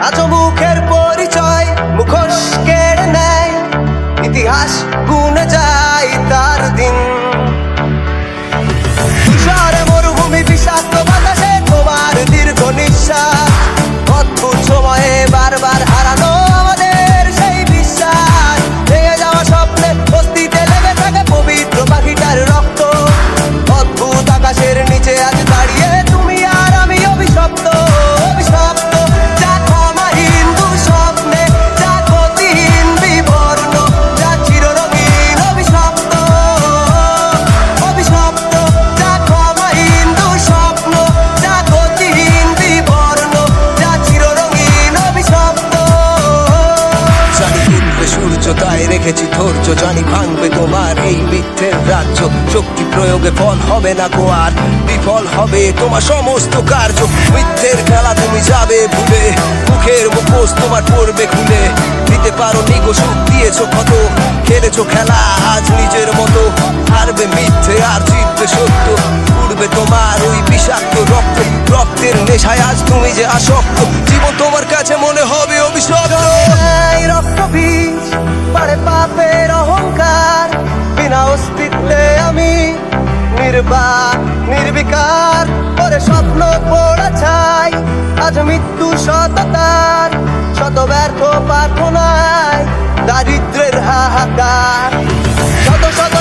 আজ মুখের পরিচয় মুখোশ কেড়ে নেয়, ইতিহাস গুনে যায় তার দিন। তুষারে মরুভূমি বিষাক্ত বাতাসে তোমার দীর্ঘ নিঃশ্বাস, অদ্ভুত সময়ে বারবার হারানো আমাদের সেই বিশ্বাস। ভেঙে যাওয়া স্বপ্নে বস্তিতে লেগে থাকে পবিত্র পাখিটার রক্ত, অদ্ভুত আকাশের নিচে আজ দাঁড়িয়ে তুমি আর আমি অভিশপ্ত। অভিশপ্ত জাগো আমার হিন্দু স্বপ্নে, যা গতিহীন বিবর্ণ, যা চিররঙিন। অভিশপ্ত অভিশপ্ত জাগো আমার হিন্দু স্বপ্ন, যা গতিহীন বিবর্ণ, যা চিররঙিন। অভিশপ্ত জানি উঠবে সূর্য, তাই রেখেছি ধৈর্য, জানি ভাঙবে তোমার এই মিথ্যের রাজ্য। শক্তি প্রয়োগে ফল হবে না কো আর, বিফল হবে তোমার সমস্ত কার্য। মিথ্যের খেলা তুমি যাবে ভুলে, মুখের মুখোশ তোমার পড়বে খুলে। দিতে পারো নিগো সুখ দিয়েছো কত, খেলেছো খেলা আজ নিজের মতো। হারবে মিথ্যে আর জিতবে সত্য, উড়বে তোমার ওই বিষাক্ত রক্ত। রক্তের নেশায় আজ তুমি যে আসক্ত, জীবন তোমার কাছে মনে হবে অভিশপ্ত। রক্ত বীজ পড়ে পাপের অহংকার, বিনা অস্তিত্বে আমি নির্বাক নির্বিকার। ওরে স্বপ্ন পড়া চাই আজ মৃত্যু সততার, শত ব্যর্থ প্রার্থনায় দারিদ্রের হাহাকার। শত শত